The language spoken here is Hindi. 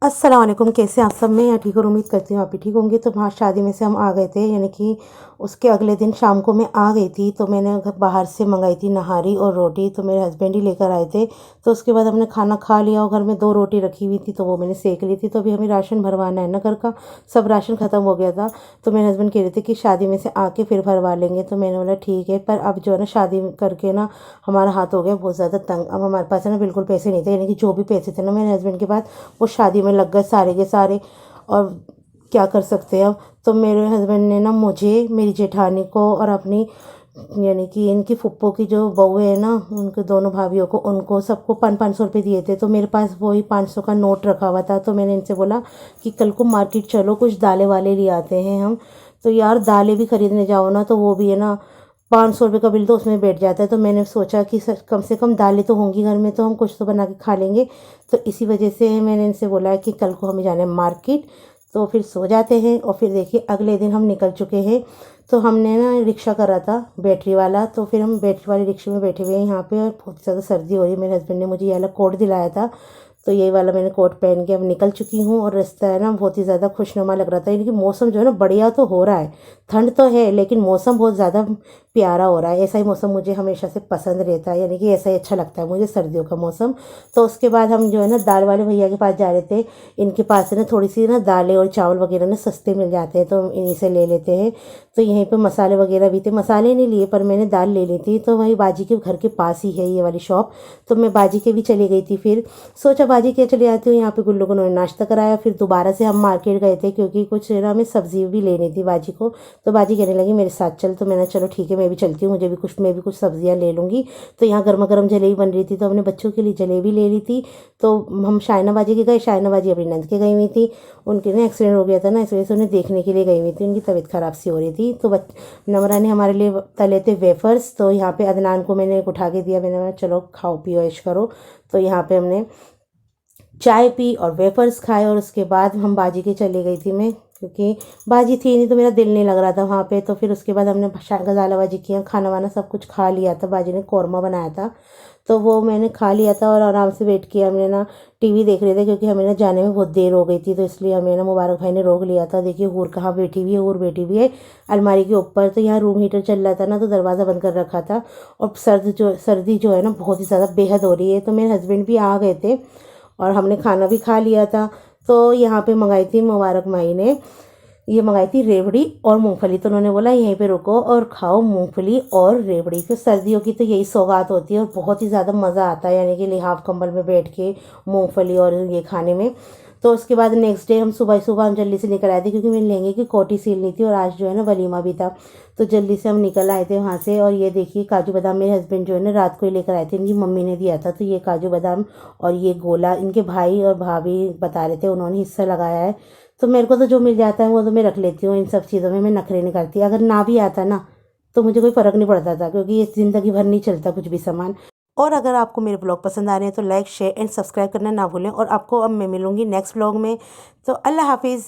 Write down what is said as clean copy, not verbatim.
अस्सलाम वालेकुम, कैसे हैं आप सब? मैं यहाँ ठीक और उम्मीद करती हूँ आप भी ठीक होंगे। तो वहाँ शादी में से हम आ गए थे, यानी कि उसके अगले दिन शाम को मैं आ गई थी। तो मैंने बाहर से मंगाई थी नहारी और रोटी, तो मेरे हस्बैंड ही लेकर आए थे। तो उसके बाद हमने खाना खा लिया और घर में 2 रोटी रखी हुई थी, तो वो मैंने सेक ली थी। तो अभी हमें राशन भरवाना है ना, घर का सब राशन ख़त्म हो गया था। तो मेरे हस्बैंड कह रहे थे कि शादी में से आके फिर भरवा लेंगे। तो मैंने बोला ठीक है, पर अब जो है ना शादी करके ना हमारा हाथ हो गया बहुत ज़्यादा तंग। अब हमारे पास है ना बिल्कुल पैसे नहीं थे, यानी कि जो भी पैसे थे ना मेरे हस्बैंड के पास वो शादी में लग गए सारे के सारे। और क्या कर सकते हैं अब। तो मेरे हस्बैंड ने ना मुझे, मेरी जेठानी को और अपनी, यानी कि इनकी फुप्पो की जो बहू है ना, उनके दोनों भाभीयों को, उनको सबको 500 रुपये दिए थे। तो मेरे पास वही 500 का नोट रखा हुआ था। तो मैंने इनसे बोला कि कल को मार्केट चलो, कुछ दालें वाले ले आते हैं हम। तो यार दालें भी खरीदने जाओ ना तो वो भी है ना 500 रुपये का बिल तो उसमें बैठ जाता है। तो मैंने सोचा कि कम से कम दालें तो होंगी घर में, तो हम कुछ तो बना के खा लेंगे। तो इसी वजह से मैंने इनसे बोला है कि कल को हमें जाना है मार्केट। तो फिर सो जाते हैं और फिर देखिए अगले दिन हम निकल चुके हैं। तो हमने ना रिक्शा करा था बैटरी वाला, तो फिर हम बैटरी वाले रिक्शे में बैठे हुए हैं यहाँ पे, और बहुत ज़्यादा सर्दी हो रही है। मेरे हस्बैंड ने मुझे ये वाला कोट दिलाया था, तो यही वाला मैंने कोट पहन के अब निकल चुकी हूँ। और रास्ता है ना बहुत ही ज़्यादा खुशनुमा लग रहा था, यानी कि मौसम जो है ना बढ़िया तो हो रहा है, ठंड तो है लेकिन मौसम बहुत ज़्यादा प्यारा हो रहा है। ऐसा ही मौसम मुझे हमेशा से पसंद रहता है, यानी कि ऐसा ही अच्छा लगता है मुझे, सर्दियों का मौसम। तो उसके बाद हम जो है ना दाल वाले भैया के पास जा रहे थे। इनके पास से ना थोड़ी सी ना दालें और चावल वगैरह ना सस्ते मिल जाते हैं, तो इन्हीं से ले लेते हैं। तो यहीं पे मसाले वगैरह भी थे, मसाले नहीं लिए पर मैंने दाल ले ली थी। तो वही बाजी के घर के पास ही है ये वाली शॉप। तो मैं बाजी के भी चली गई थी। फिर सोचा बाजी के चली जाती हूँ, यहाँ पे गुल्लू को उन्होंने नाश्ता कराया। फिर दोबारा से हम मार्केट गए थे क्योंकि कुछ ना हमें सब्जी भी लेनी थी बाजी को। तो बाजी कहने लगी मेरे साथ चल, तो मैंने चलो ठीक है मैं भी चलती हूँ, मैं भी कुछ सब्जियाँ ले लूँगी। तो यहाँ गर्मा गर्म जलेबी बन रही थी, तो हमने बच्चों के लिए जलेबी ले ली थी। तो हम शायना बाजी के गए, शायना बाजी अपनी नंद के गई हुई थी। उनके ना एक्सीडेंट हो गया था ना, इस वजह से उन्हें देखने के लिए गई हुई थी, उनकी तबीयत ख़राब सी हो रही थी। तो नमरा ने हमारे लिए तले थे वेफर्स। तो यहाँ पे अदनान को मैंने उठा के दिया, मैंने बोला चलो खाओ पियो ऐश करो। तो यहाँ पे हमने चाय पी और वेफर्स खाए, और उसके बाद हम बाजी के चली गई थी मैं, क्योंकि बाजी थी नहीं तो मेरा दिल नहीं लग रहा था वहाँ पे। तो फिर उसके बाद हमने गजाला बाजी किया, खाना वाना सब कुछ खा लिया था। बाजी ने कौरमा बनाया था तो वो मैंने खा लिया था, और आराम से वेट किया। हमने ना टीवी देख रहे थे क्योंकि हमें ना जाने में बहुत देर हो गई थी, तो इसलिए हमें ना मुबारक भाई ने रोक लिया था। देखिए हूर कहाँ बैठी हुई है, हूर बैठी हुई है अलमारी के ऊपर। तो यहाँ रूम हीटर चल रहा था ना, तो दरवाज़ा बंद कर रखा था। और सर्दी जो है ना बहुत ही ज़्यादा बेहद हो रही है। तो मेरे हस्बैंड भी आ गए थे और हमने खाना भी खा लिया था। तो यहाँ पे मंगाई थी मुबारक माई ने, ये मंगाई थी रेवड़ी और मूंगफली। तो उन्होंने बोला यहीं पे रुको और खाओ मूंगफली और रेवड़ी। तो सर्दियों की तो यही सौगात होती है और बहुत ही ज़्यादा मज़ा आता है, यानी कि लिहाफ कंबल में बैठ के मूंगफली और ये खाने में। तो उसके बाद नेक्स्ट डे हम सुबह सुबह हम जल्दी से निकल आए थे, क्योंकि मेरे लहंगे की कोटी सीलनी थी और आज जो है ना वलीमा भी था। तो जल्दी से हम निकल आए थे वहाँ से। और ये देखिए काजू बादाम मेरे हस्बैंड जो है ना रात को ही लेकर आए थे, इनकी मम्मी ने दिया था। तो ये काजू बादाम और ये गोला इनके भाई और भाभी बता रहे थे, उन्होंने हिस्सा लगाया है। तो मेरे को तो जो मिल जाता है वो तो मैं रख लेती हूँ, इन सब चीज़ों में मैं नखरे नहीं करती। अगर ना भी आता ना तो मुझे कोई फ़र्क नहीं पड़ता था, क्योंकि ये ज़िंदगी भर नहीं चलता कुछ भी सामान। और अगर आपको मेरे ब्लॉग पसंद आ रहे हैं तो लाइक शेयर एंड सब्सक्राइब करना ना भूलें। और आपको अब मैं मिलूँगी नेक्स्ट ब्लॉग में। तो अल्लाह हाफिज़।